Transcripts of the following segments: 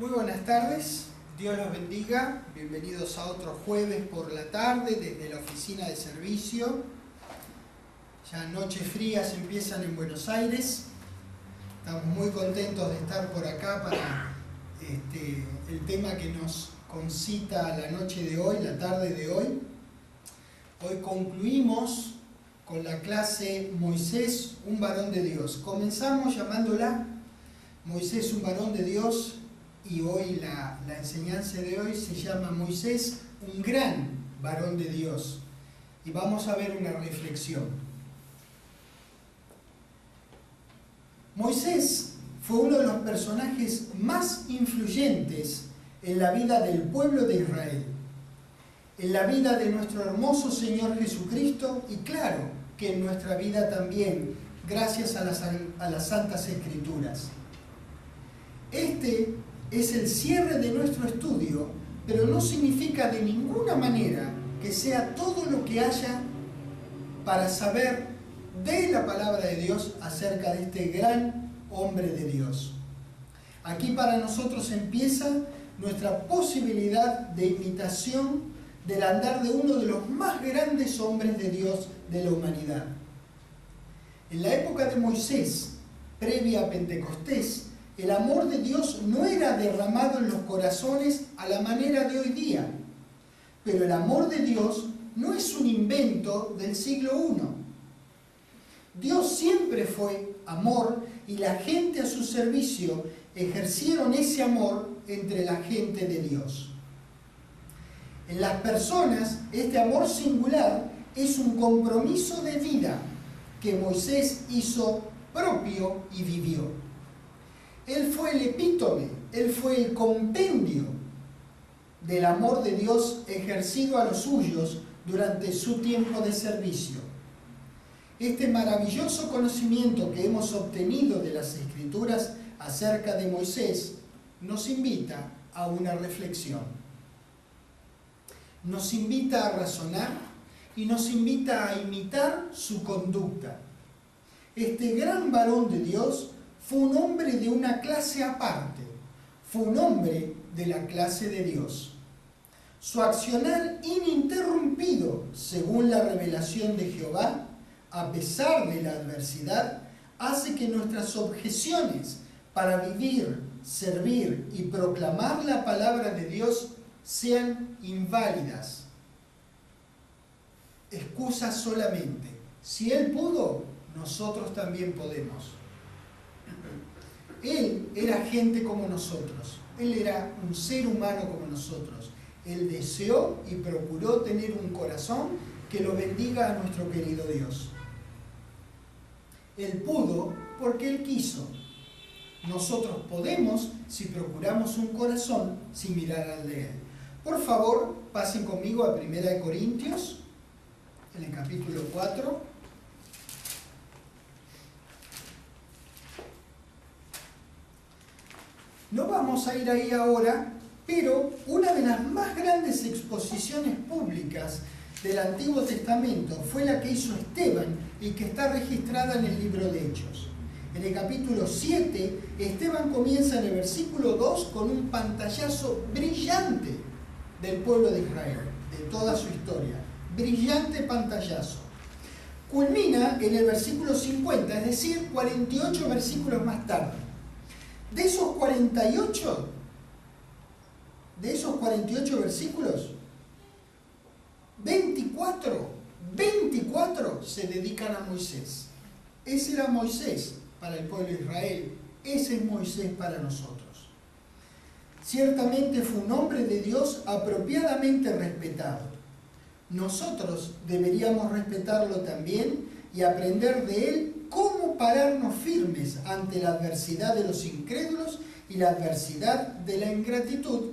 Muy buenas tardes, Dios los bendiga, bienvenidos a otro jueves por la tarde desde la oficina de servicio. Ya noches frías empiezan en Buenos Aires, estamos muy contentos de estar por acá para el tema que nos concita la noche de hoy, la tarde de hoy. Hoy concluimos con la clase Moisés, un varón de Dios. Comenzamos llamándola Moisés, un varón de Dios, y hoy la enseñanza de hoy se llama Moisés, un gran varón de Dios. Y vamos a ver una reflexión. Moisés fue uno de los personajes más influyentes en la vida del pueblo de Israel, en la vida de nuestro hermoso Señor Jesucristo y claro que en nuestra vida también, gracias a las Santas Escrituras. Este es el cierre de nuestro estudio, pero no significa de ninguna manera que sea todo lo que haya para saber de la palabra de Dios acerca de este gran hombre de Dios. Aquí para nosotros empieza nuestra posibilidad de imitación del andar de uno de los más grandes hombres de Dios de la humanidad. En la época de Moisés, previa a Pentecostés, el amor de Dios no era derramado en los corazones a la manera de hoy día. Pero el amor de Dios no es un invento del siglo I. Dios siempre fue amor y la gente a su servicio ejercieron ese amor entre la gente de Dios. En las personas, este amor singular es un compromiso de vida que Moisés hizo propio y vivió. Él fue el epítome, él fue el compendio del amor de Dios ejercido a los suyos durante su tiempo de servicio. Este maravilloso conocimiento que hemos obtenido de las Escrituras acerca de Moisés nos invita a una reflexión. Nos invita a razonar y nos invita a imitar su conducta. Este gran varón de Dios fue un hombre de una clase aparte, fue un hombre de la clase de Dios. Su accionar ininterrumpido, según la revelación de Jehová, a pesar de la adversidad, hace que nuestras objeciones para vivir, servir y proclamar la palabra de Dios sean inválidas. Excusas solamente. Si Él pudo, nosotros también podemos. Él era gente como nosotros, Él era un ser humano como nosotros. Él deseó y procuró tener un corazón que lo bendiga a nuestro querido Dios. Él pudo porque Él quiso. Nosotros podemos si procuramos un corazón similar al de Él. Por favor, pasen conmigo a 1 Corintios, en el capítulo 4. No vamos a ir ahí ahora, pero una de las más grandes exposiciones públicas del Antiguo Testamento fue la que hizo Esteban y que está registrada en el libro de Hechos. En el capítulo 7, Esteban comienza en el versículo 2 con un pantallazo brillante del pueblo de Israel, de toda su historia. Brillante pantallazo. Culmina en el versículo 50, es decir, 48 versículos más tarde. De esos 48 versículos, 24 se dedican a Moisés. Ese era Moisés para el pueblo de Israel, ese es Moisés para nosotros. Ciertamente fue un hombre de Dios apropiadamente respetado. Nosotros deberíamos respetarlo también y aprender de él cómo pararnos firmes ante la adversidad de los incrédulos y la adversidad de la ingratitud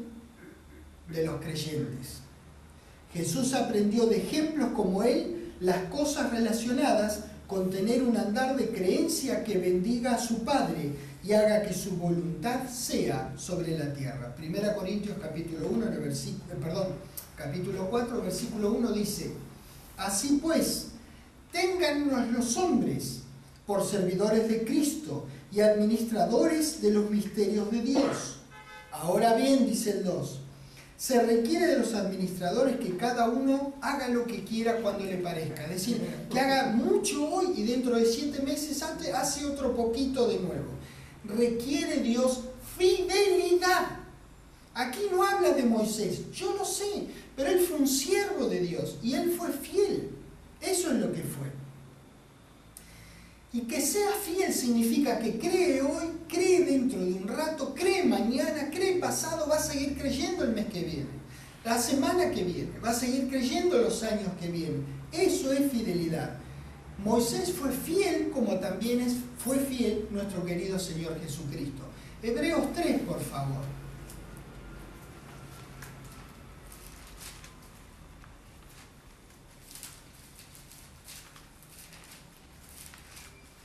de los creyentes. Jesús aprendió de ejemplos como él las cosas relacionadas con tener un andar de creencia que bendiga a su Padre y haga que su voluntad sea sobre la tierra. 1 Corintios capítulo 4, versículo 1 dice: Así pues, téngannos los hombres por servidores de Cristo y administradores de los misterios de Dios, Ahora bien, dice el 2, se requiere de los administradores que cada uno haga lo que quiera cuando le parezca. Es decir, que haga mucho hoy y dentro de 7 meses antes hace otro poquito de nuevo. Requiere Dios fidelidad. Aquí no habla de Moisés, yo lo sé, pero él fue un siervo de Dios y él fue fiel. Eso es lo que fue. Y que sea fiel significa que cree hoy, cree dentro de un rato, cree mañana, cree pasado, va a seguir creyendo el mes que viene, la semana que viene, va a seguir creyendo los años que vienen. Eso es fidelidad. Moisés fue fiel como también fue fiel nuestro querido Señor Jesucristo. Hebreos 3, por favor.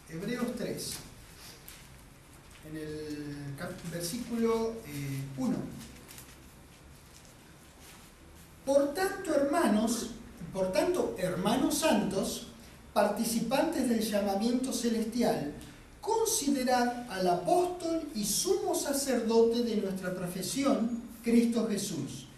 Hebreos 3, en el versículo 1. Por tanto, hermanos santos, participantes del llamamiento celestial, considerad al apóstol y sumo sacerdote de nuestra profesión, Cristo Jesús,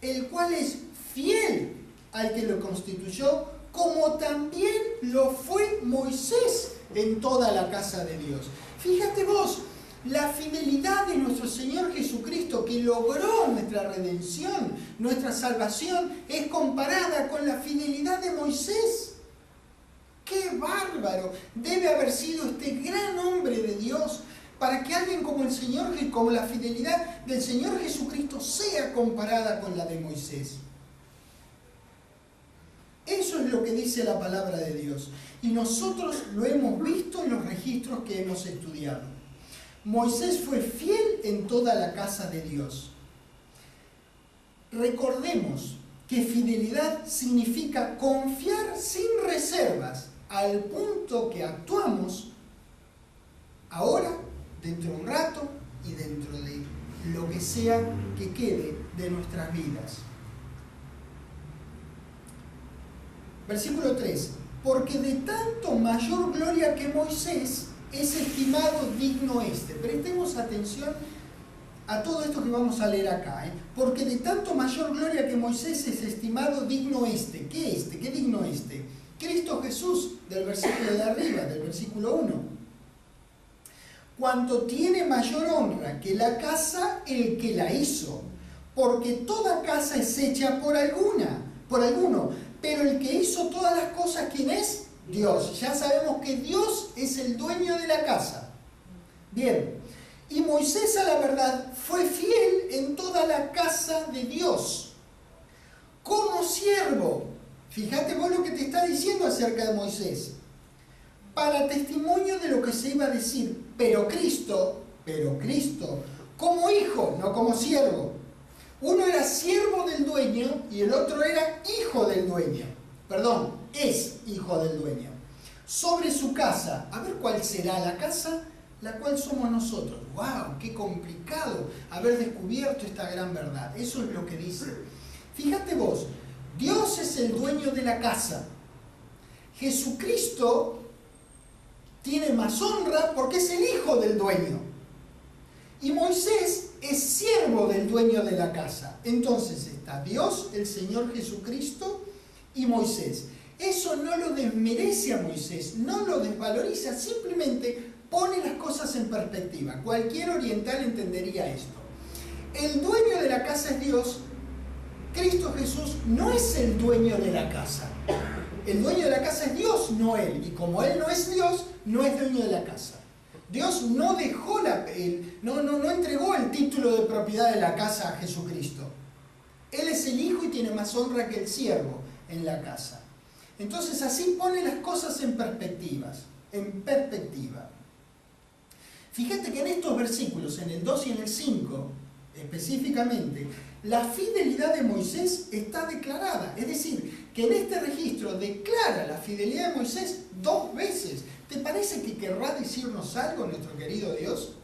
el cual es fiel al que lo constituyó, como también lo fue Moisés en toda la casa de Dios. Fíjate vos, la fidelidad de nuestro Señor Jesucristo que logró nuestra redención, nuestra salvación, es comparada con la fidelidad de Moisés. ¡Qué bárbaro! Debe haber sido este gran hombre de Dios para que alguien como el Señor, como la fidelidad del Señor Jesucristo sea comparada con la de Moisés. Eso es lo que dice la palabra de Dios. Y nosotros lo hemos visto en los registros que hemos estudiado. Moisés fue fiel en toda la casa de Dios. Recordemos que fidelidad significa confiar sin reservas, al punto que actuamos ahora, dentro de un rato y dentro de lo que sea que quede de nuestras vidas. Versículo 3. Porque de tanto mayor gloria que Moisés es estimado digno este. Prestemos atención a todo esto que vamos a leer acá. Porque de tanto mayor gloria que Moisés es estimado digno este. ¿Qué este? ¿Qué digno este? Cristo Jesús, del versículo de arriba, del versículo 1. Cuanto tiene mayor honra que la casa el que la hizo. Porque toda casa es hecha por alguno. Pero el que hizo todas las cosas, ¿quién es? Dios. Ya sabemos que Dios es el dueño de la casa. Bien. Y Moisés, a la verdad, fue fiel en toda la casa de Dios. Como siervo. Fíjate vos lo que te está diciendo acerca de Moisés. Para testimonio de lo que se iba a decir. Pero Cristo, como hijo, no como siervo. Uno era siervo del dueño y el otro era hijo del dueño. Perdón, es hijo del dueño. Sobre su casa, a ver cuál será la casa, la cual somos nosotros. ¡Wow! ¡Qué complicado haber descubierto esta gran verdad! Eso es lo que dice. Fíjate vos, Dios es el dueño de la casa. Jesucristo tiene más honra porque es el hijo del dueño. Y Moisés es siervo del dueño de la casa. Entonces está Dios, el Señor Jesucristo y Moisés. Eso no lo desmerece a Moisés, no lo desvaloriza, simplemente pone las cosas en perspectiva. Cualquier oriental entendería esto. El dueño de la casa es Dios. Cristo Jesús no es el dueño de la casa. El dueño de la casa es Dios, no Él. Y como Él no es Dios, no es dueño de la casa. Dios no dejó no entregó el título de propiedad de la casa a Jesucristo. Él es el hijo y tiene más honra que el siervo en la casa. Entonces así pone las cosas en perspectiva. Fíjate que en estos versículos, en el 2 y en el 5, específicamente, la fidelidad de Moisés está declarada. Es decir, que en este registro declara la fidelidad de Moisés 2 veces. ¿Te parece que querrá decirnos algo nuestro querido Dios?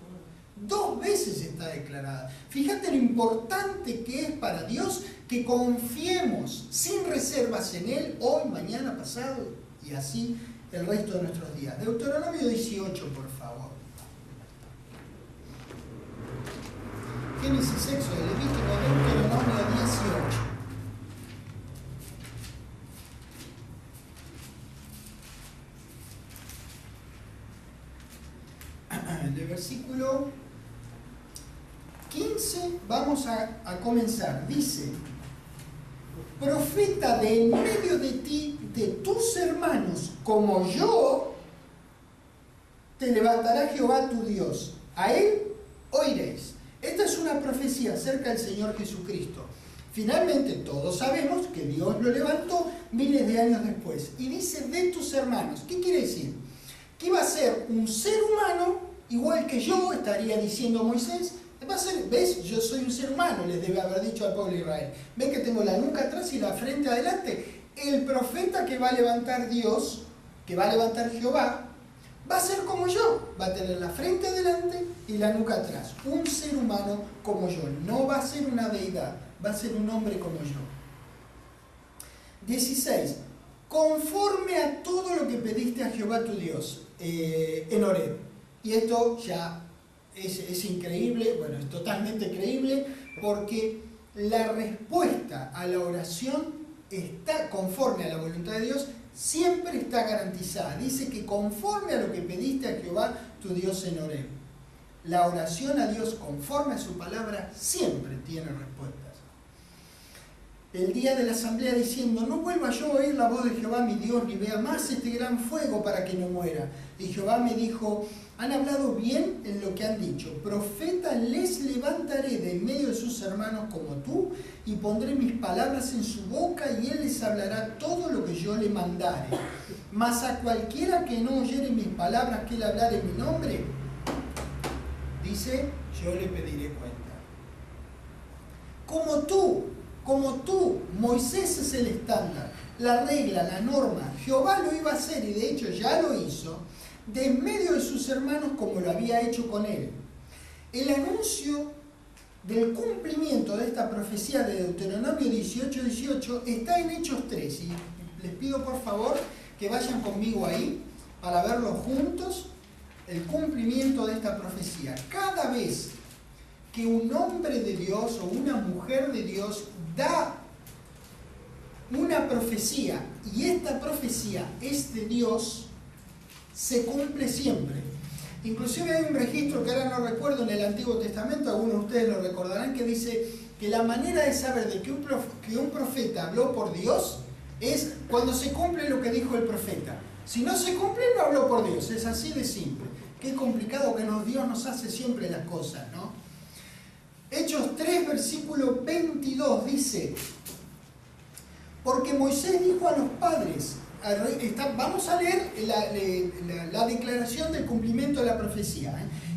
2 veces está declarada. Fíjate lo importante que es para Dios que confiemos sin reservas en Él hoy, mañana, pasado y así el resto de nuestros días. Deuteronomio 18, por favor. Génesis, Éxodo, Levítico, Deuteronomio 18. El versículo 15 vamos a comenzar. Dice: profeta de en medio de ti, de tus hermanos, como yo, te levantará Jehová tu Dios. A él oiréis. Esta es una profecía acerca del Señor Jesucristo. Finalmente todos sabemos que Dios lo levantó miles de años después. Y dice de tus hermanos. ¿Qué quiere decir? Que iba a ser un ser humano igual que yo, estaría diciendo Moisés. Va a ser, ¿ves? Yo soy un ser humano, les debe haber dicho al pueblo de Israel. ¿Ven que tengo la nuca atrás y la frente adelante? El profeta que va a levantar Dios, que va a levantar Jehová, va a ser como yo. Va a tener la frente adelante y la nuca atrás. Un ser humano como yo. No va a ser una deidad, va a ser un hombre como yo. 16. Conforme a todo lo que pediste a Jehová tu Dios en Horeb. Y esto ya es increíble, bueno, es totalmente creíble, porque la respuesta a la oración está conforme a la voluntad de Dios, siempre está garantizada. Dice que conforme a lo que pediste a Jehová tu Dios en Horeb. La oración a Dios conforme a su palabra siempre tiene respuestas. El día de la asamblea diciendo: no vuelva yo a oír la voz de Jehová mi Dios, ni vea más este gran fuego para que no muera. Y Jehová me dijo: han hablado bien en lo que han dicho. Profeta les levantaré de en medio de sus hermanos como tú, y pondré mis palabras en su boca, y él les hablará todo lo que yo le mandare. Mas a cualquiera que no oyere mis palabras que él hablare en mi nombre, dice, yo le pediré cuenta. Como tú, Moisés es el estándar, la regla, la norma. Jehová lo iba a hacer, y de hecho ya lo hizo, de en medio de sus hermanos como lo había hecho con él. El anuncio del cumplimiento de esta profecía de Deuteronomio 18:18 está en Hechos 3. Y les pido por favor que vayan conmigo ahí para verlo juntos, el cumplimiento de esta profecía. Cada vez que un hombre de Dios o una mujer de Dios da una profecía y esta profecía es de Dios, se cumple siempre. Inclusive hay un registro que ahora no recuerdo en el Antiguo Testamento, algunos de ustedes lo recordarán, que dice que la manera de saber de que un profeta habló por Dios es cuando se cumple lo que dijo el profeta. Si no se cumple, no habló por Dios. Es así de simple. Qué complicado que Dios nos hace siempre las cosas, ¿no? Hechos 3, versículo 22 dice: porque Moisés dijo a los padres, vamos a leer la declaración del cumplimiento de la profecía.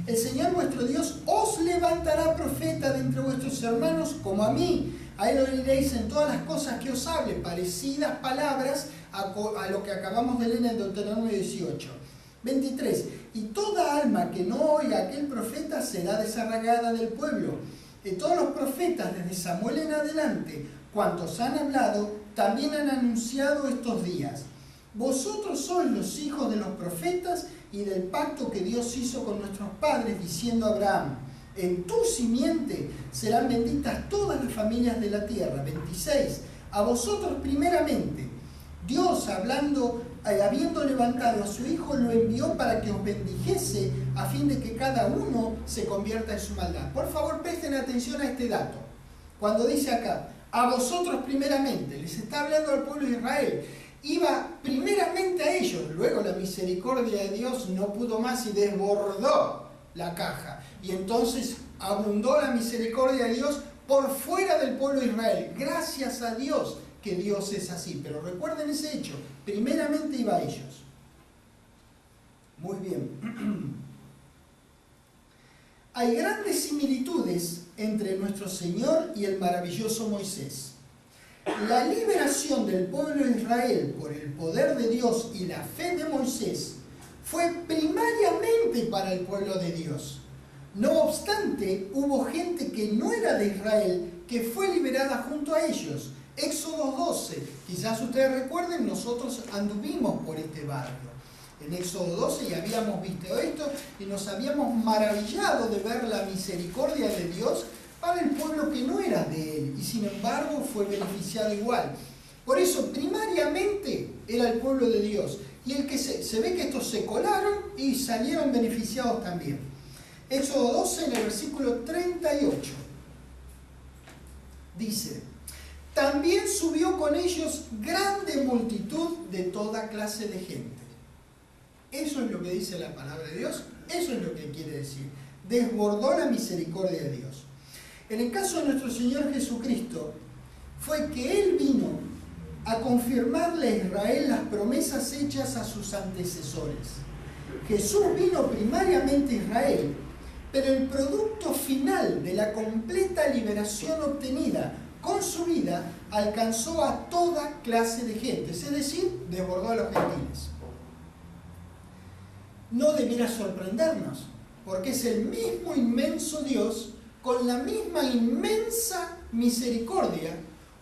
El Señor vuestro Dios os levantará profeta de entre vuestros hermanos como a mí. A él oiréis en todas las cosas que os hable, parecidas palabras a lo que acabamos de leer en Deuteronomio 18. 23. Y toda alma que no oiga a aquel profeta será desarraigada del pueblo. Todos los profetas desde Samuel en adelante, cuantos han hablado, también han anunciado estos días. Vosotros sois los hijos de los profetas y del pacto que Dios hizo con nuestros padres, diciendo a Abraham: en tu simiente serán benditas todas las familias de la tierra. 26. A vosotros primeramente, Dios habiendo levantado a su Hijo, lo envió para que os bendijese, a fin de que cada uno se convierta en su maldad. Por favor, presten atención a este dato. Cuando dice acá, a vosotros primeramente, les está hablando al pueblo de Israel. Iba primeramente a ellos, luego la misericordia de Dios no pudo más y desbordó la caja. Y entonces abundó la misericordia de Dios por fuera del pueblo de Israel. Gracias a Dios que Dios es así. Pero recuerden ese hecho, primeramente iba a ellos. Muy bien. Hay grandes similitudes entre nuestro Señor y el maravilloso Moisés. La liberación del pueblo de Israel por el poder de Dios y la fe de Moisés fue primariamente para el pueblo de Dios. No obstante, hubo gente que no era de Israel que fue liberada junto a ellos. Éxodo 12, quizás ustedes recuerden, nosotros anduvimos por este barrio. En Éxodo 12 y habíamos visto esto y nos habíamos maravillado de ver la misericordia de Dios y sin embargo fue beneficiado igual. Por eso primariamente era el pueblo de Dios, y el que se ve que estos se colaron y salieron beneficiados también. Éxodo 12 en el versículo 38 dice: también subió con ellos grande multitud de toda clase de gente. Eso es lo que dice la palabra de Dios, eso es lo que quiere decir. Desbordó la misericordia de Dios. En el caso de nuestro Señor Jesucristo, fue que Él vino a confirmarle a Israel las promesas hechas a sus antecesores. Jesús vino primariamente a Israel, pero el producto final de la completa liberación obtenida con su vida alcanzó a toda clase de gente, es decir, desbordó a los gentiles. No debiera sorprendernos, porque es el mismo inmenso Dios con la misma inmensa misericordia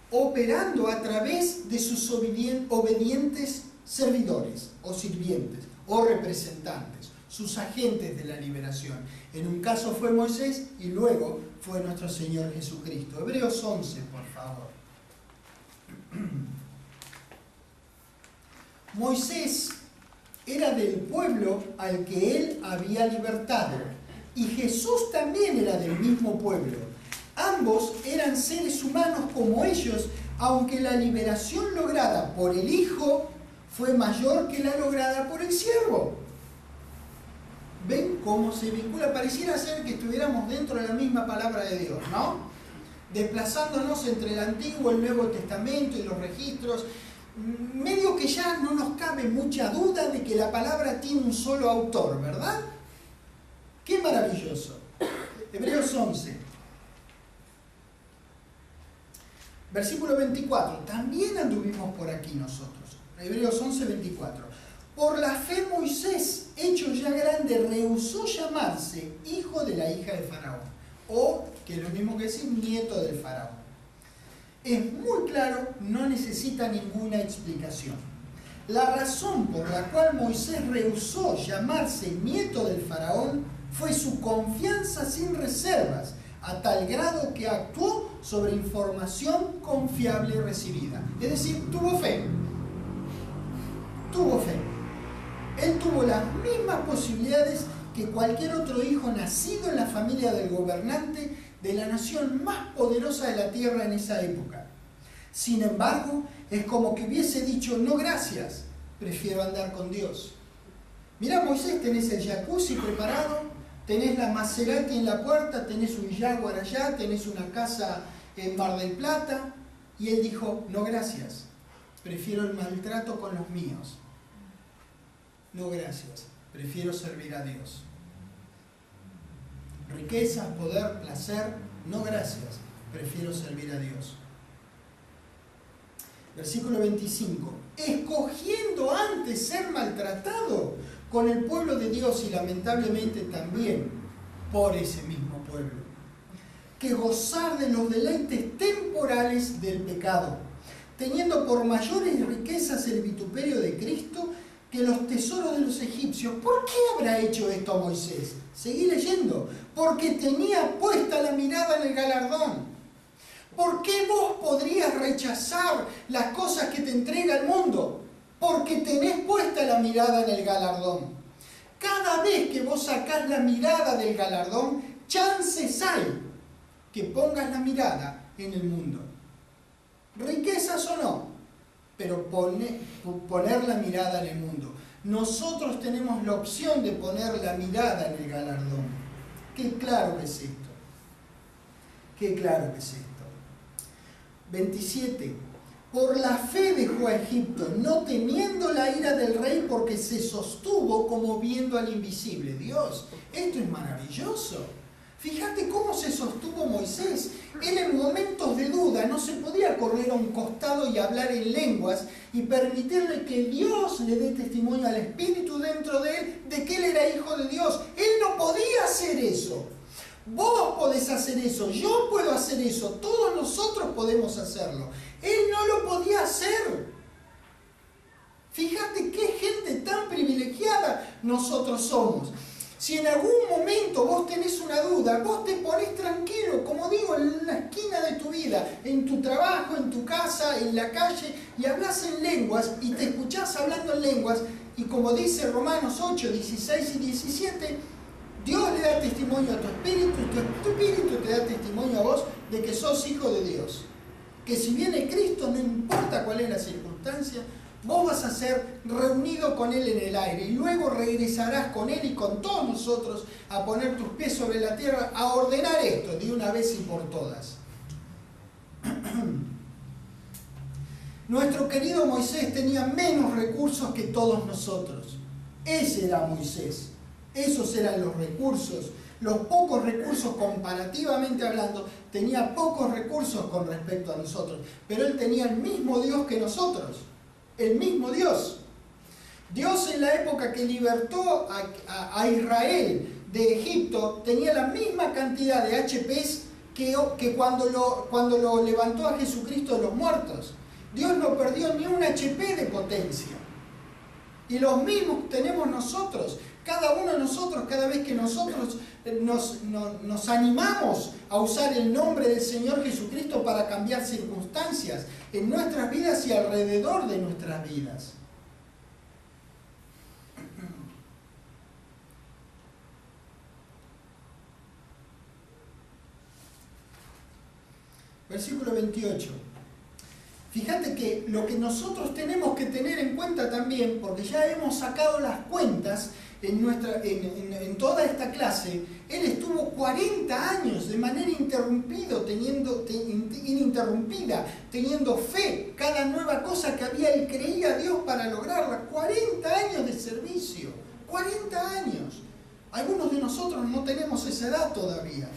operando a través de sus obedientes servidores o sirvientes o representantes, sus agentes de la liberación. En un caso fue Moisés y luego fue nuestro Señor Jesucristo. Hebreos 11, por favor. Moisés era del pueblo al que él había libertado, y Jesús también era del mismo pueblo. Ambos eran seres humanos como ellos, aunque la liberación lograda por el Hijo fue mayor que la lograda por el siervo. ¿Ven cómo se vincula? Pareciera ser que estuviéramos dentro de la misma palabra de Dios, ¿no? Desplazándonos entre el Antiguo y el Nuevo Testamento y los registros. Medio que ya no nos cabe mucha duda de que la palabra tiene un solo autor, ¿verdad? ¡Qué maravilloso! Hebreos 11, versículo 24. También anduvimos por aquí nosotros. Hebreos 11, 24. Por la fe Moisés, hecho ya grande, rehusó llamarse hijo de la hija de Faraón, o, que es lo mismo que decir, nieto del Faraón. Es muy claro, no necesita ninguna explicación. La razón por la cual Moisés rehusó llamarse nieto del Faraón fue su confianza sin reservas, a tal grado que actuó sobre información confiable recibida. Es decir, tuvo fe. Tuvo fe. Él tuvo las mismas posibilidades que cualquier otro hijo nacido en la familia del gobernante de la nación más poderosa de la tierra en esa época. Sin embargo, es como que hubiese dicho: no gracias, prefiero andar con Dios. Mirá, Moisés, tenés el jacuzzi preparado, tenés la Maserati en la puerta, tenés un Jaguar allá, tenés una casa en Mar del Plata. Y él dijo: no gracias, prefiero el maltrato con los míos. No gracias, prefiero servir a Dios. Riquezas, poder, placer, no gracias, prefiero servir a Dios. Versículo 25. Escogiendo antes ser maltratado con el pueblo de Dios, y lamentablemente también por ese mismo pueblo, que gozar de los deleites temporales del pecado, teniendo por mayores riquezas el vituperio de Cristo que los tesoros de los egipcios. ¿Por qué habrá hecho esto a Moisés? Seguí leyendo. Porque tenía puesta la mirada en el galardón. ¿Por qué vos podrías rechazar las cosas que te entrega el mundo? Porque tenés puesta la mirada en el galardón. Cada vez que vos sacás la mirada del galardón, chances hay que pongas la mirada en el mundo. Riquezas o no, pero poner la mirada en el mundo. Nosotros tenemos la opción de poner la mirada en el galardón. Qué claro que es esto. Qué claro que es esto. 27. Por la fe dejó a Egipto, no temiendo la ira del rey, porque se sostuvo como viendo al invisible. Dios, esto es maravilloso. Fíjate cómo se sostuvo Moisés. Él en momentos de duda no se podía correr a un costado y hablar en lenguas y permitirle que Dios le dé testimonio al Espíritu dentro de él de que él era hijo de Dios. Él no podía hacer eso. Vos podés hacer eso, yo puedo hacer eso, todos nosotros podemos hacerlo. Él no lo podía hacer. Fíjate qué gente tan privilegiada nosotros somos. Si en algún momento vos tenés una duda, vos te ponés tranquilo, como digo, en la esquina de tu vida, vida, en tu trabajo, en tu casa, en la calle, y hablas en lenguas y te escuchás hablando en lenguas, y como dice Romanos 8, 16 y 17, Dios le da testimonio a tu espíritu y tu espíritu te da testimonio a vos de que sos hijo de Dios. Que si viene Cristo, no importa cuál es la circunstancia, vos vas a ser reunido con Él en el aire y luego regresarás con Él y con todos nosotros a poner tus pies sobre la tierra, a ordenar esto de una vez y por todas. Nuestro querido Moisés tenía menos recursos que todos nosotros. Ese era Moisés. Esos eran los recursos. Los pocos recursos, comparativamente hablando, tenía pocos recursos con respecto a nosotros. Pero él tenía el mismo Dios que nosotros. El mismo Dios. Dios en la época que libertó a Israel de Egipto tenía la misma cantidad de HPs que cuando lo levantó a Jesucristo de los muertos. Dios no perdió ni un HP de potencia. Y los mismos tenemos nosotros. Cada uno de nosotros, cada vez que nosotros nos animamos a usar el nombre del Señor Jesucristo para cambiar circunstancias en nuestras vidas y alrededor de nuestras vidas. Versículo 28. Fíjate que lo que nosotros tenemos que tener en cuenta también, porque ya hemos sacado las cuentas en toda esta clase, él estuvo 40 años de manera ininterrumpida, teniendo fe. Cada nueva cosa que había, él creía a Dios para lograrla. 40 años de servicio. 40 años. Algunos de nosotros no tenemos esa edad todavía.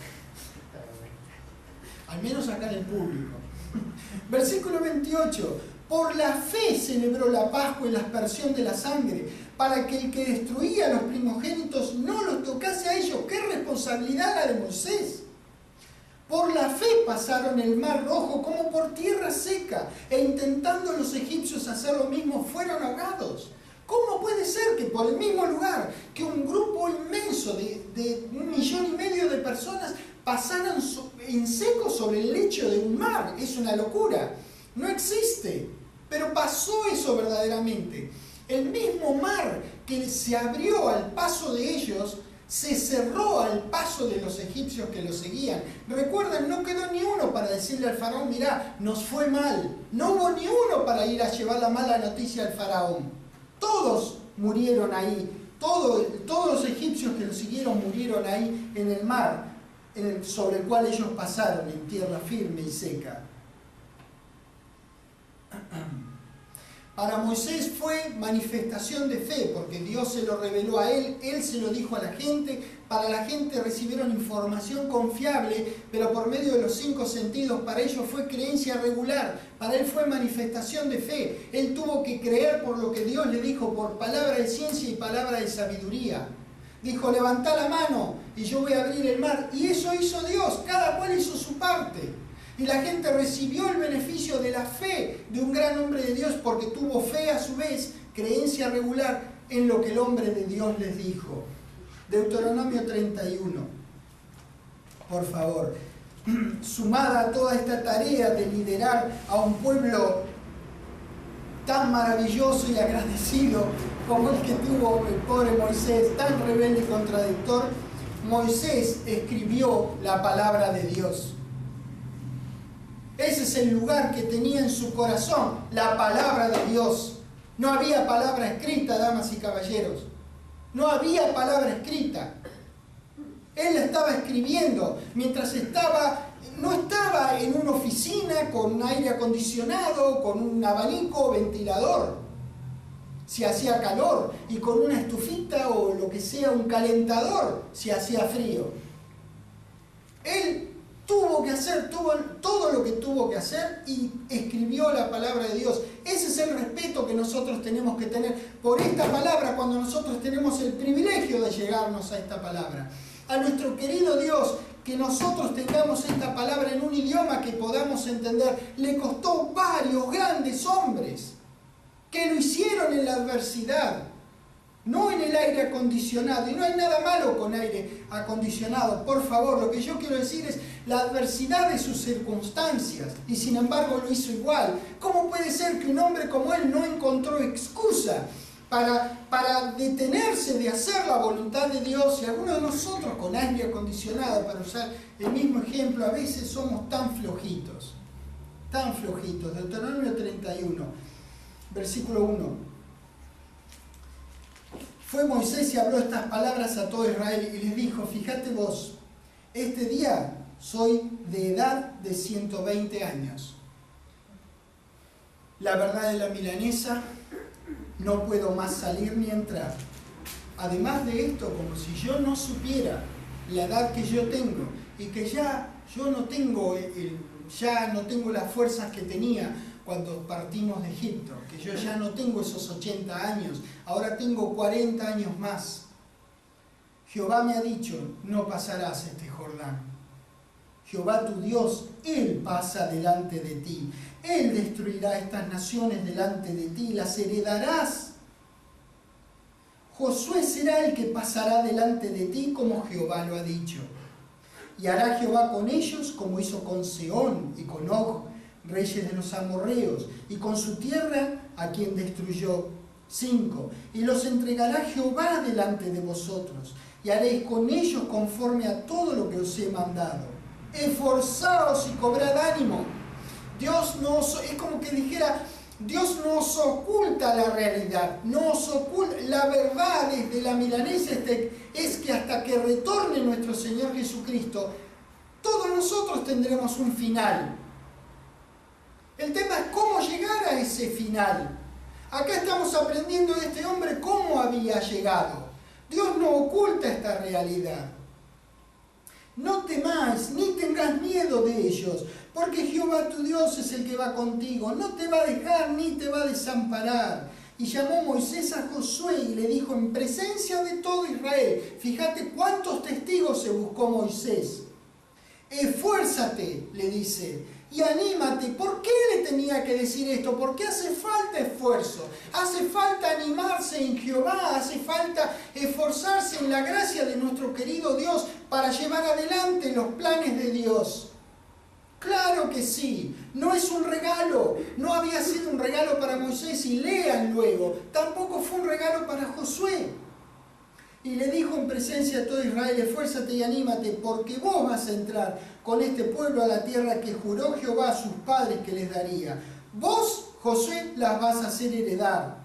Al menos acá en el público. Versículo 28. Por la fe celebró la Pascua y la aspersión de la sangre, para que el que destruía a los primogénitos no los tocase a ellos. ¡Qué responsabilidad la de Moisés! Por la fe pasaron el mar rojo como por tierra seca, e intentando los egipcios hacer lo mismo, fueron ahogados. ¿Cómo puede ser que por el mismo lugar que un grupo inmenso de 1,5 millones de personas pasaran en seco sobre el lecho de un mar? Es una locura. No existe. Pero pasó eso verdaderamente. El mismo mar que se abrió al paso de ellos, se cerró al paso de los egipcios que los seguían. Recuerden, no quedó ni uno para decirle al faraón, mirá, nos fue mal. No hubo ni uno para ir a llevar la mala noticia al faraón. Todos murieron ahí. Todos los egipcios que los siguieron murieron ahí en el mar, sobre el cual ellos pasaron en tierra firme y seca. Para Moisés fue manifestación de fe, porque Dios se lo reveló a él se lo dijo a la gente. Para la gente recibieron información confiable, pero por medio de los 5 sentidos. Para ellos fue creencia regular, para él fue manifestación de fe. Él tuvo que creer por lo que Dios le dijo, por palabra de ciencia y palabra de sabiduría. Dijo, levantá la mano y yo voy a abrir el mar. Y eso hizo Dios, cada cual hizo su parte. Y la gente recibió el beneficio de la fe de un gran hombre de Dios, porque tuvo fe a su vez, creencia regular en lo que el hombre de Dios les dijo. Deuteronomio 31. Por favor, sumada a toda esta tarea de liderar a un pueblo tan maravilloso y agradecido como el que tuvo el pobre Moisés, tan rebelde y contradictor, Moisés escribió la palabra de Dios. Ese es el lugar que tenía en su corazón, la palabra de Dios. No había palabra escrita, damas y caballeros. No había palabra escrita. Él la estaba escribiendo mientras no estaba en una oficina con aire acondicionado, con un abanico o ventilador, si hacía calor, y con una estufita o lo que sea, un calentador, si hacía frío. Él tuvo que hacer todo lo que tuvo que hacer y escribió la palabra de Dios. Ese es el respeto que nosotros tenemos que tener por esta palabra cuando nosotros tenemos el privilegio de llegarnos a esta palabra. A nuestro querido Dios, que nosotros tengamos esta palabra en un idioma que podamos entender, le costó varios grandes hombres que lo hicieron en la adversidad. no en el aire acondicionado, y no hay nada malo con aire acondicionado, por favor. Lo que yo quiero decir es la adversidad de sus circunstancias, y sin embargo lo hizo igual. ¿Cómo puede ser que un hombre como él no encontró excusa para detenerse de hacer la voluntad de Dios? Y algunos de nosotros con aire acondicionado, para usar el mismo ejemplo, a veces somos tan flojitos, tan flojitos. Deuteronomio 31, versículo 1. Fue Moisés y habló estas palabras a todo Israel y les dijo: fíjate vos, este día soy de edad de 120 años. La verdad de la milanesa, no puedo más salir ni entrar. Además de esto, como si yo no supiera la edad que yo tengo y que ya no tengo las fuerzas que tenía cuando partimos de Egipto, que yo ya no tengo esos 80 años, ahora tengo 40 años más. Jehová me ha dicho: no pasarás este Jordán. Jehová tu Dios, Él pasa delante de ti. Él destruirá estas naciones delante de ti, las heredarás. Josué será el que pasará delante de ti, como Jehová lo ha dicho. Y hará Jehová con ellos como hizo con Sehón y con Og, reyes de los amorreos, y con su tierra, a quien destruyó. 5. Y los entregará Jehová delante de vosotros, y haréis con ellos conforme a todo lo que os he mandado. Esforzaos y cobrad ánimo. Dios no os, es como que dijera, Dios no os oculta la realidad, no os oculta la verdad. Desde la milanesa es que hasta que retorne nuestro Señor Jesucristo, todos nosotros tendremos un final. El tema es cómo llegar a ese final. Acá estamos aprendiendo de este hombre cómo había llegado. Dios no oculta esta realidad. No temáis, ni tengas miedo de ellos, porque Jehová tu Dios es el que va contigo, no te va a dejar ni te va a desamparar. Y llamó Moisés a Josué y le dijo en presencia de todo Israel, fíjate cuántos testigos se buscó Moisés. Esfuérzate, le dice, y anímate. ¿Por qué le tenía que decir esto? Porque hace falta esfuerzo, hace falta animarse en Jehová, hace falta esforzarse en la gracia de nuestro querido Dios para llevar adelante los planes de Dios. Claro que sí, no es un regalo, no había sido un regalo para Moisés, y lean luego, tampoco fue un regalo para Josué. Y le dijo en presencia de todo Israel: esfuérzate y anímate, porque vos vas a entrar con este pueblo a la tierra que juró Jehová a sus padres que les daría. Vos, Josué, las vas a hacer heredar.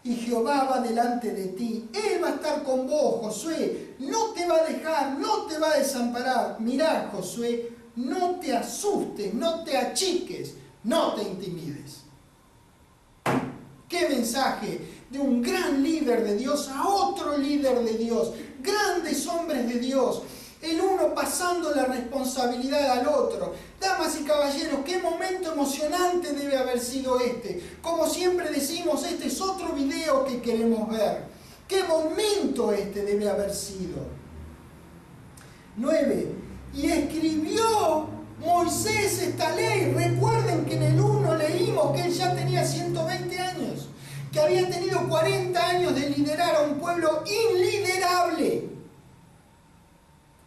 Y Jehová va delante de ti. Él va a estar con vos, Josué. No te va a dejar, no te va a desamparar. Mirá, Josué, no te asustes, no te achiques, no te intimides. ¡Qué mensaje! De un gran líder de Dios a otro líder de Dios, grandes hombres de Dios, el uno pasando la responsabilidad al otro. Damas y caballeros, qué momento emocionante debe haber sido este. Como siempre decimos, este es otro video que queremos ver. Qué momento este debe haber sido. 9. Y escribió Moisés esta ley. Recuerden que en el 1 leímos que él ya tenía 120 años. Que había tenido 40 años de liderar a un pueblo inliderable.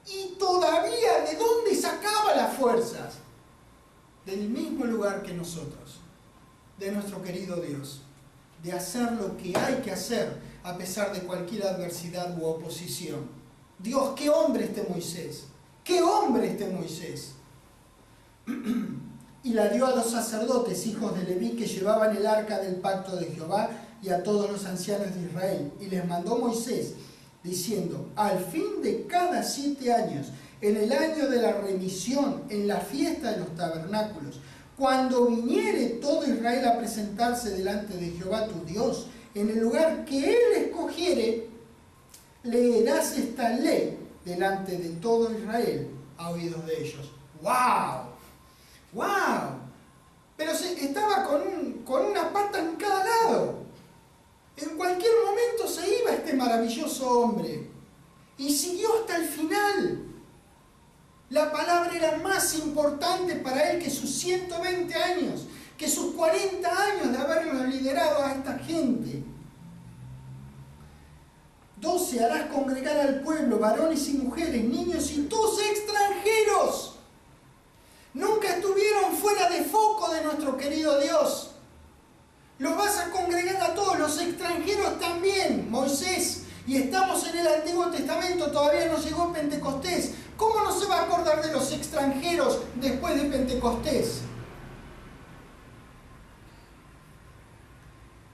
Y todavía, ¿de dónde sacaba las fuerzas? Del mismo lugar que nosotros, de nuestro querido Dios, de hacer lo que hay que hacer a pesar de cualquier adversidad u oposición. Dios, qué hombre este Moisés, qué hombre este Moisés. Y la dio a los sacerdotes, hijos de Leví, que llevaban el arca del pacto de Jehová, y a todos los ancianos de Israel. Y les mandó Moisés, diciendo: al fin de cada 7 años, en el año de la remisión, en la fiesta de los tabernáculos, cuando viniere todo Israel a presentarse delante de Jehová tu Dios, en el lugar que él escogiere, leerás esta ley delante de todo Israel a oídos de ellos. ¡Wow! ¡Wow! Pero estaba con una pata en cada lado. En cualquier momento se iba este maravilloso hombre. Y siguió hasta el final. La palabra era más importante para él que sus 120 años, que sus 40 años de haberlo liderado a esta gente. 12. Harás congregar al pueblo, varones y mujeres, niños y tus extranjeros. Nunca estuvieron fuera de foco de nuestro querido Dios. Los vas a congregar a todos, los extranjeros también, Moisés. Y estamos en el Antiguo Testamento, todavía no llegó Pentecostés. ¿Cómo no se va a acordar de los extranjeros después de Pentecostés?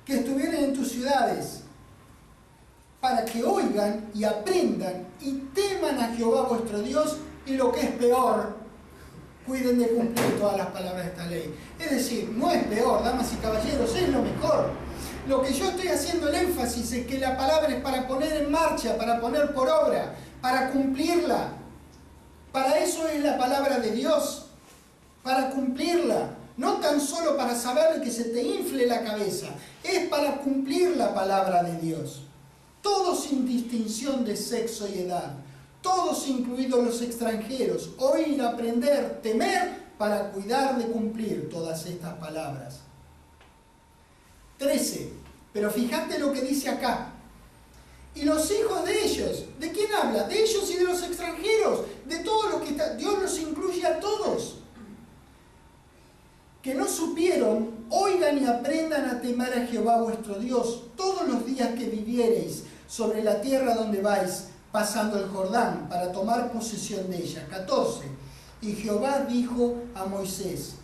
Que estuvieran en tus ciudades, para que oigan y aprendan y teman a Jehová vuestro Dios, y lo que es peor, cuiden de cumplir todas las palabras de esta ley. Es decir, no es peor, damas y caballeros, es lo mejor. Lo que yo estoy haciendo el énfasis es que la palabra es para poner en marcha, para poner por obra, para cumplirla. Para eso es la palabra de Dios, para cumplirla. No tan solo para saber que se te infle la cabeza, es para cumplir la palabra de Dios. Todos sin distinción de sexo y edad, todos incluidos los extranjeros, oír, aprender, temer, para cuidar de cumplir todas estas palabras. 13. Pero fíjate lo que dice acá. Y los hijos de ellos, ¿de quién habla? De ellos y de los extranjeros, de todos los que están. Dios los incluye a todos. Que no supieron, oigan y aprendan a temer a Jehová vuestro Dios todos los días que viviereis sobre la tierra donde vais, pasando el Jordán, para tomar posesión de ella. 14. Y Jehová dijo a Moisés: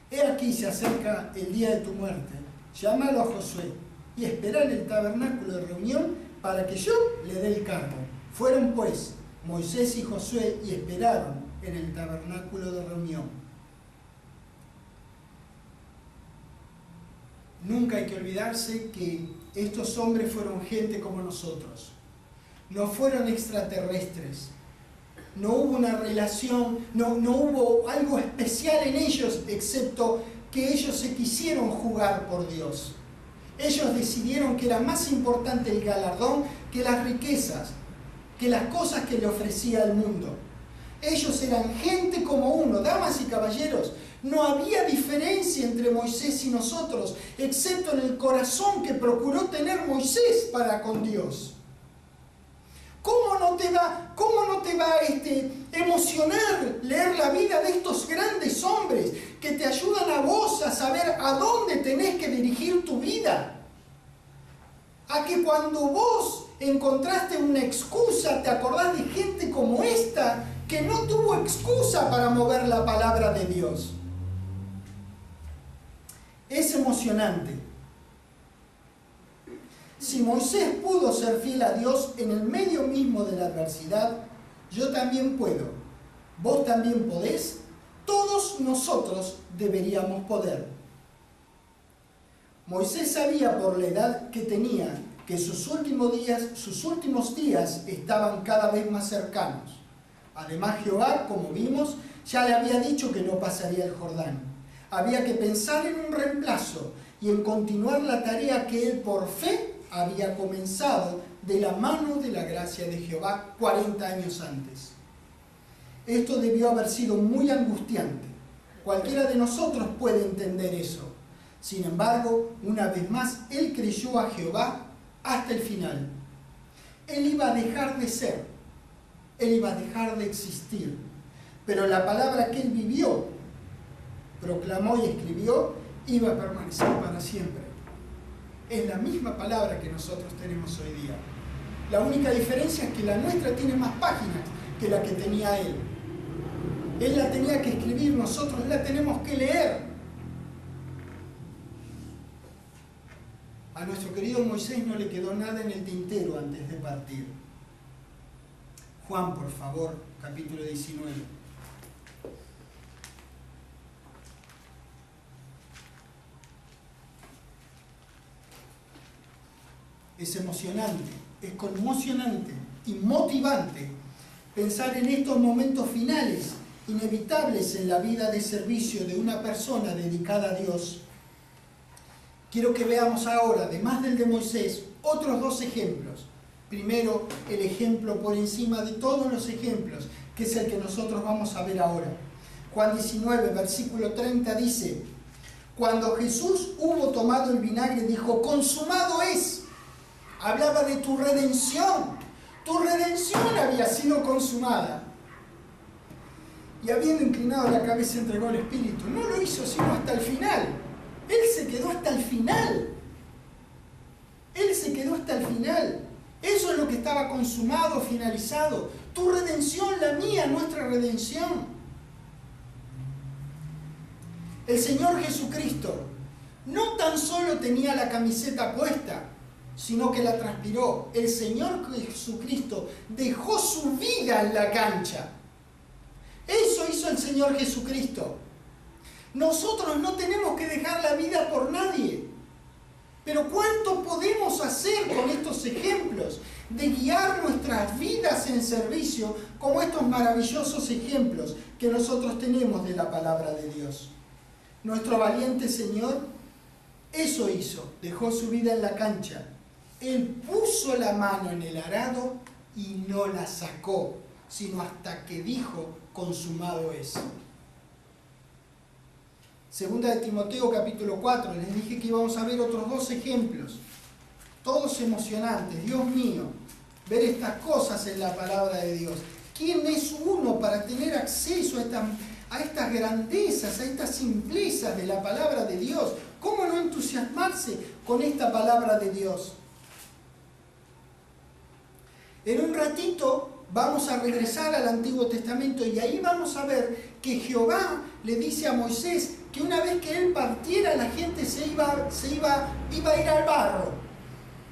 he aquí se acerca el día de tu muerte, llámalo a Josué y esperá en el tabernáculo de reunión para que yo le dé el cargo. Fueron pues Moisés y Josué y esperaron en el tabernáculo de reunión. Nunca hay que olvidarse que estos hombres fueron gente como nosotros. No fueron extraterrestres. No hubo una relación, no hubo algo especial en ellos, excepto que ellos se quisieron jugar por Dios. Ellos decidieron que era más importante el galardón que las riquezas, que las cosas que le ofrecía el mundo. Ellos eran gente como uno, damas y caballeros. No había diferencia entre Moisés y nosotros, excepto en el corazón que procuró tener Moisés para con Dios. ¿Cómo no te va a emocionar leer la vida de estos grandes hombres que te ayudan a vos a saber a dónde tenés que dirigir tu vida? A que cuando vos encontraste una excusa, te acordás de gente como esta que no tuvo excusa para mover la palabra de Dios. Es emocionante. Si Moisés pudo ser fiel a Dios en el medio mismo de la adversidad, yo también puedo. Vos también podés. Todos nosotros deberíamos poder. Moisés sabía por la edad que tenía que sus últimos días estaban cada vez más cercanos. Además, Jehová, como vimos, ya le había dicho que no pasaría el Jordán. Había que pensar en un reemplazo y en continuar la tarea que él por fe había comenzado de la mano de la gracia de Jehová 40 años antes. Esto debió haber sido muy angustiante. Cualquiera de nosotros puede entender eso. Sin embargo, una vez más, él creyó a Jehová hasta el final. Él iba a dejar de ser, él iba a dejar de existir, pero la palabra que él vivió, proclamó y escribió, iba a permanecer para siempre. Es la misma palabra que nosotros tenemos hoy día. La única diferencia es que la nuestra tiene más páginas que la que tenía él. Él la tenía que escribir, nosotros la tenemos que leer. A nuestro querido Moisés no le quedó nada en el tintero antes de partir. Juan, por favor, capítulo 19. Es emocionante, es conmocionante y motivante pensar en estos momentos finales, inevitables en la vida de servicio de una persona dedicada a Dios. Quiero que veamos ahora, además del de Moisés, otros dos ejemplos. Primero, el ejemplo por encima de todos los ejemplos, que es el que nosotros vamos a ver ahora. Juan 19, versículo 30 dice: Cuando Jesús hubo tomado el vinagre, dijo, consumado es. Hablaba de tu redención. Tu redención había sido consumada. Y habiendo inclinado la cabeza, entregó el Espíritu. No lo hizo sino hasta el final. Él se quedó hasta el final. Él se quedó hasta el final. Eso es lo que estaba consumado, finalizado. Tu redención, la mía, nuestra redención. El Señor Jesucristo no tan solo tenía la camiseta puesta, sino que la transpiró. El Señor Jesucristo dejó su vida en la cancha. Eso hizo el Señor Jesucristo. Nosotros no tenemos que dejar la vida por nadie. Pero ¿cuánto podemos hacer con estos ejemplos de guiar nuestras vidas en servicio como estos maravillosos ejemplos que nosotros tenemos de la palabra de Dios? Nuestro valiente Señor eso hizo, dejó su vida en la cancha. Él puso la mano en el arado y no la sacó, sino hasta que dijo, consumado es. Segunda de Timoteo capítulo 4, les dije que íbamos a ver otros dos ejemplos, todos emocionantes. Dios mío, ver estas cosas en la palabra de Dios. ¿Quién es uno para tener acceso a estas grandezas, a estas simplezas de la palabra de Dios? ¿Cómo no entusiasmarse con esta palabra de Dios? En un ratito vamos a regresar al Antiguo Testamento y ahí vamos a ver que Jehová le dice a Moisés que una vez que él partiera, la gente iba a ir al barro.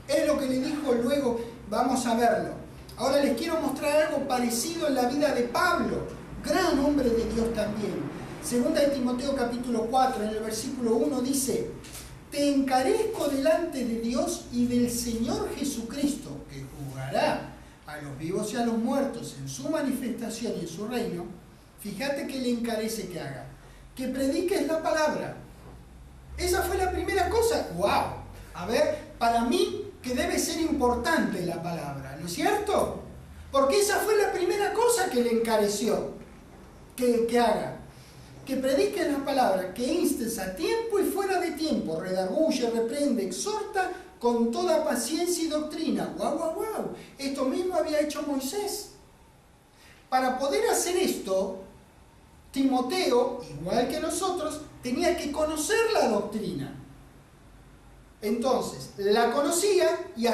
Es lo que le dijo luego, vamos a verlo. Ahora les quiero mostrar algo parecido en la vida de Pablo, gran hombre de Dios también. Segunda de Timoteo capítulo 4, en el versículo 1 dice, te encarezco delante de Dios y del Señor Jesucristo, que juzgará a los vivos y a los muertos en su manifestación y en su reino. Fíjate que le encarece que haga, que prediques la palabra. Esa fue la primera cosa. ¡Wow! A ver, para mí que debe ser importante la palabra, ¿no es cierto? Porque esa fue la primera cosa que le encareció que haga. Que prediques la palabra, que instes a tiempo y fuera de tiempo, redarguye, reprende, exhorta con toda paciencia y doctrina. ¡Guau, guau, guau! Esto mismo había hecho Moisés. Para poder hacer esto, Timoteo, igual que nosotros, tenía que conocer la doctrina. Entonces, la conocía y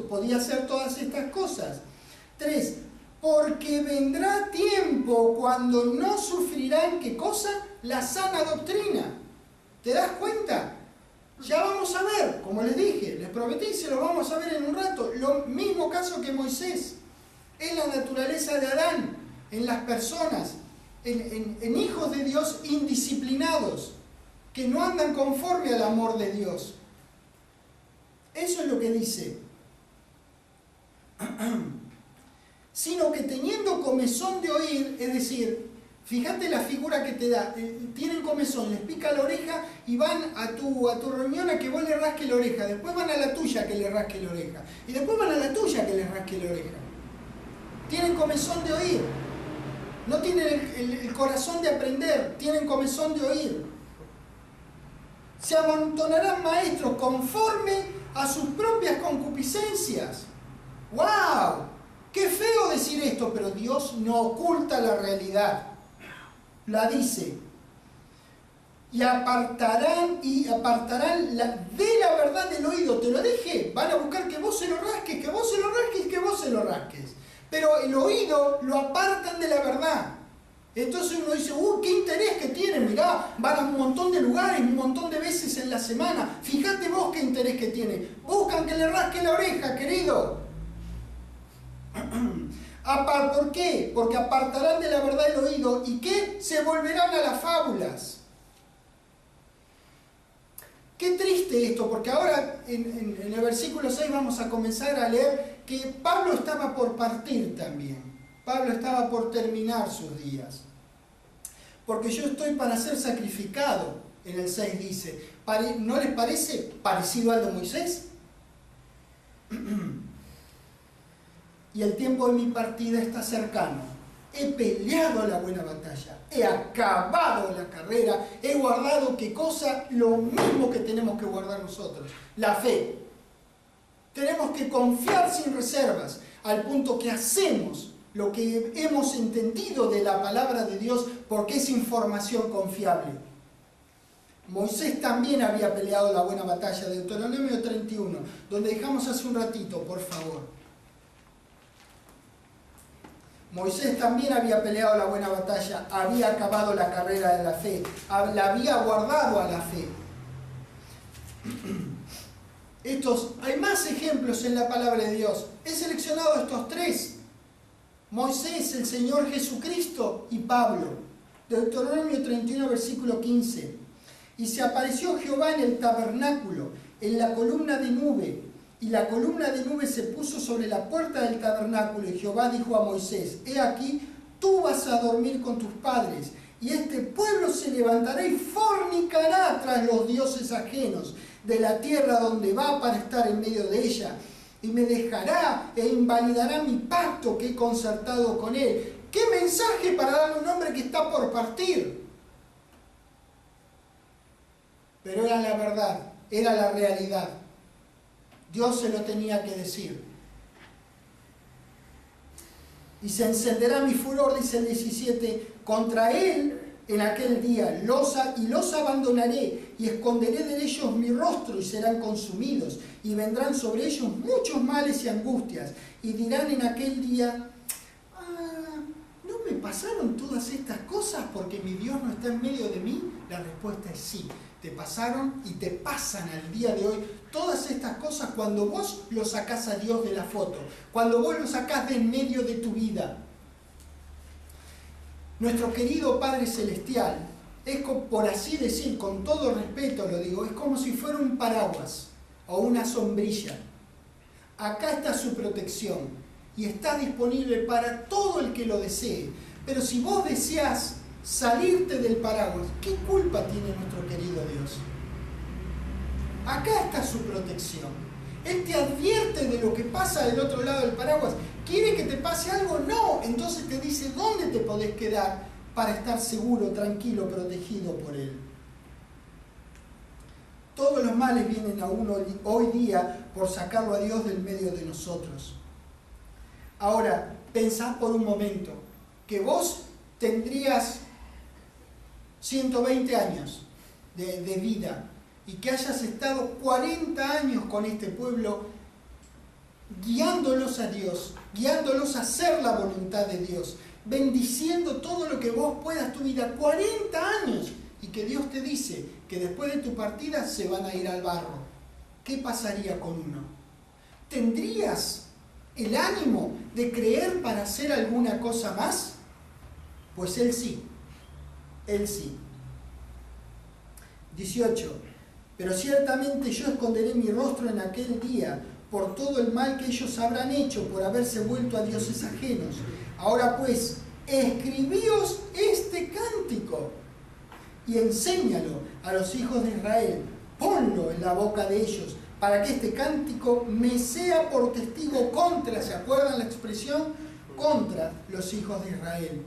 podía hacer todas estas cosas. 3. Porque vendrá tiempo cuando no sufrirán, ¿qué cosa? La sana doctrina. ¿Te das cuenta? Ya vamos a ver, como les dije, les prometí, se lo vamos a ver en un rato. Lo mismo caso que Moisés. Es la naturaleza de Adán en las personas, en hijos de Dios indisciplinados, que no andan conforme al amor de Dios. Eso es lo que dice. Sino que teniendo comezón de oír, es decir, fíjate la figura que te da, tienen comezón, les pica la oreja y van a tu reunión a que vos le rasques la oreja, después van a la tuya a que le rasque la oreja, y después van a la tuya a que le rasque la oreja. Tienen comezón de oír, no tienen el corazón de aprender, tienen comezón de oír. Se amontonarán maestros conforme a sus propias concupiscencias. ¡Wow! Qué feo decir esto, pero Dios no oculta la realidad. La dice. Y apartarán de la verdad del oído. Te lo dije. Van a buscar que vos se lo rasques, que vos se lo rasques, que vos se lo rasques. Pero el oído lo apartan de la verdad. Entonces uno dice, qué interés que tienen, mirá, van a un montón de lugares, un montón de veces en la semana. Fíjate vos qué interés que tienen. Buscan que le rasque la oreja, querido. ¿Por qué? Porque apartarán de la verdad el oído y que se volverán a las fábulas. Qué triste esto, porque ahora en el versículo 6 vamos a comenzar a leer que Pablo estaba por partir también. Pablo estaba por terminar sus días. Porque yo estoy para ser sacrificado, en el 6 dice. ¿No les parece parecido al de Moisés? Y el tiempo de mi partida está cercano. he peleado la buena batalla, he acabado la carrera, he guardado, ¿qué cosa? Lo mismo que tenemos que guardar nosotros, la fe. Tenemos que confiar sin reservas, al punto que hacemos lo que hemos entendido de la palabra de Dios, porque es información confiable. Moisés también había peleado la buena batalla, Deuteronomio 31, donde dejamos hace un ratito, por favor. Moisés también había peleado la buena batalla, había acabado la carrera de la fe, la había guardado a la fe. Hay más ejemplos en la palabra de Dios. He seleccionado estos tres: Moisés, el Señor Jesucristo y Pablo. Deuteronomio 31, versículo 15. Y se apareció Jehová en el tabernáculo, en la columna de nube, y la columna de nube se puso sobre la puerta del tabernáculo, y Jehová dijo a Moisés: he aquí, tú vas a dormir con tus padres, y este pueblo se levantará y fornicará tras los dioses ajenos de la tierra donde va para estar en medio de ella, y me dejará e invalidará mi pacto que he concertado con él. ¡Qué mensaje para darle a un hombre que está por partir! Pero era la verdad, era la realidad. Dios se lo tenía que decir. Y se encenderá mi furor, dice el 17, contra él en aquel día, y los abandonaré, y esconderé de ellos mi rostro, y serán consumidos, y vendrán sobre ellos muchos males y angustias, y dirán en aquel día: ¿no me pasaron todas estas cosas porque mi Dios no está en medio de mí? La respuesta es sí. Te pasaron y te pasan al día de hoy todas estas cosas cuando vos lo sacás a Dios de la foto, cuando vos lo sacás de en medio de tu vida. Nuestro querido Padre Celestial es, por así decir, con todo respeto lo digo, es como si fuera un paraguas o una sombrilla. Acá está su protección y está disponible para todo el que lo desee. Pero si vos deseas salirte del paraguas, ¿qué culpa tiene nuestro querido Dios? Acá está su protección. Él te advierte de lo que pasa del otro lado del paraguas. ¿Quiere que te pase algo? No. Entonces te dice dónde te podés quedar para estar seguro, tranquilo, protegido por Él. Todos los males vienen a uno hoy día por sacarlo a Dios del medio de nosotros. Ahora, pensá por un momento que vos tendrías 120 años de vida y que hayas estado 40 años con este pueblo guiándolos a Dios, guiándolos a hacer la voluntad de Dios, bendiciendo todo lo que vos puedas tu vida, 40 años, y que Dios te dice que después de tu partida se van a ir al barro. ¿Qué pasaría con uno? ¿Tendrías el ánimo de creer para hacer alguna cosa más? Pues Él sí. Él sí. 18. Pero ciertamente yo esconderé mi rostro en aquel día por todo el mal que ellos habrán hecho por haberse vuelto a dioses ajenos. Ahora pues, escribíos este cántico y enséñalo a los hijos de Israel. Ponlo en la boca de ellos para que este cántico me sea por testigo contra, ¿se acuerdan la expresión? Contra los hijos de Israel.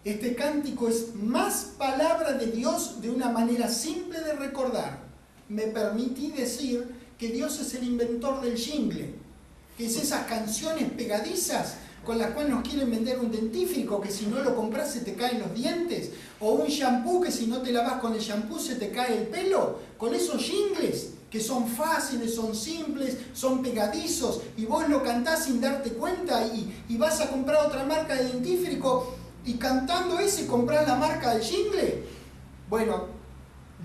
Este cántico es más palabra de Dios de una manera simple de recordar. Me permití decir que Dios es el inventor del jingle, que es esas canciones pegadizas con las cuales nos quieren vender un dentífrico, que si no lo compras se te caen los dientes, o un shampoo que si no te lavas con el shampoo se te cae el pelo, con esos jingles que son fáciles, son simples, son pegadizos, y vos lo cantás sin darte cuenta y vas a comprar otra marca de dentífrico y cantando ese comprás la marca del jingle. Bueno,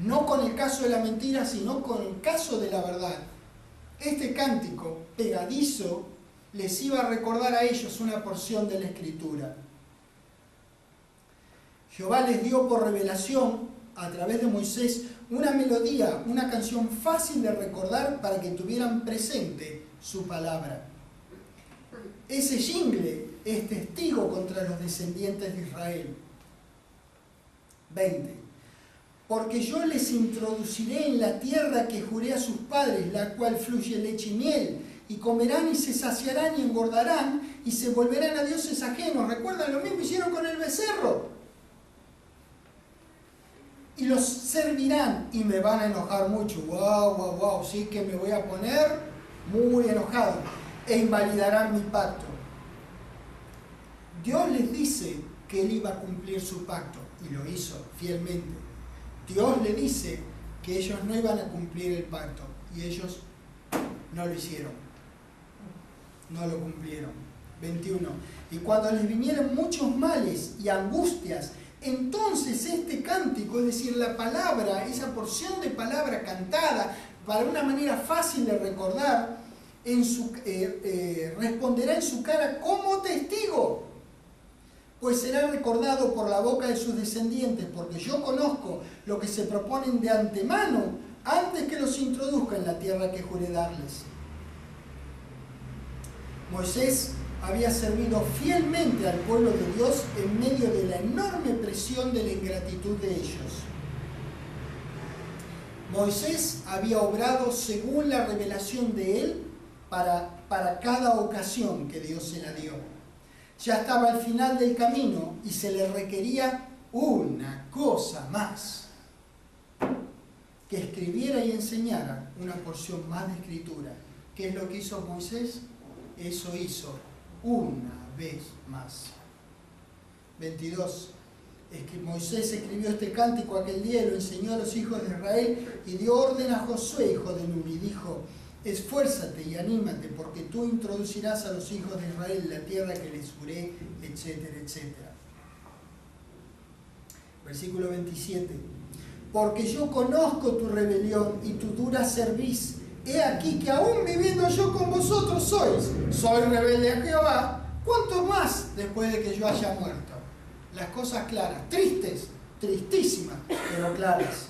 no con el caso de la mentira, sino con el caso de la verdad. Este cántico pegadizo les iba a recordar a ellos una porción de la Escritura. Jehová les dio por revelación, a través de Moisés, una melodía, una canción fácil de recordar para que tuvieran presente su palabra. Ese jingle es testigo contra los descendientes de Israel. 20. Porque yo les introduciré en la tierra que juré a sus padres, la cual fluye leche y miel, y comerán y se saciarán y engordarán y se volverán a dioses ajenos. ¿Recuerdan? Lo mismo hicieron con el becerro. Y los servirán y me van a enojar mucho. Wow, sí que me voy a poner muy enojado. E invalidarán mi pacto. Dios les dice que Él iba a cumplir su pacto y lo hizo fielmente. Dios le dice que ellos no iban a cumplir el pacto y ellos no lo hicieron. No lo cumplieron. 21. Y cuando les vinieron muchos males y angustias, entonces este cántico, es decir, la palabra, esa porción de palabra cantada, para una manera fácil de recordar, responderá en su cara como testigo, pues será recordado por la boca de sus descendientes, porque yo conozco lo que se proponen de antemano, antes que los introduzca en la tierra que juré darles. Moisés había servido fielmente al pueblo de Dios en medio de la enorme presión de la ingratitud de ellos. Moisés había obrado según la revelación de él para cada ocasión que Dios se la dio. Ya estaba al final del camino y se le requería una cosa más: que escribiera y enseñara una porción más de escritura. ¿Qué es lo que hizo Moisés? Eso hizo una vez más. 22. Es que Moisés escribió este cántico aquel día y lo enseñó a los hijos de Israel y dio orden a Josué, hijo de Nun, y dijo: esfuérzate y anímate, porque tú introducirás a los hijos de Israel la tierra que les juré, etcétera, etcétera. Versículo 27. Porque yo conozco tu rebelión y tu dura cerviz. He aquí que aún viviendo yo con vosotros soy rebelde a Jehová. ¿Cuánto más después de que yo haya muerto? Las cosas claras, tristes, tristísimas, pero claras.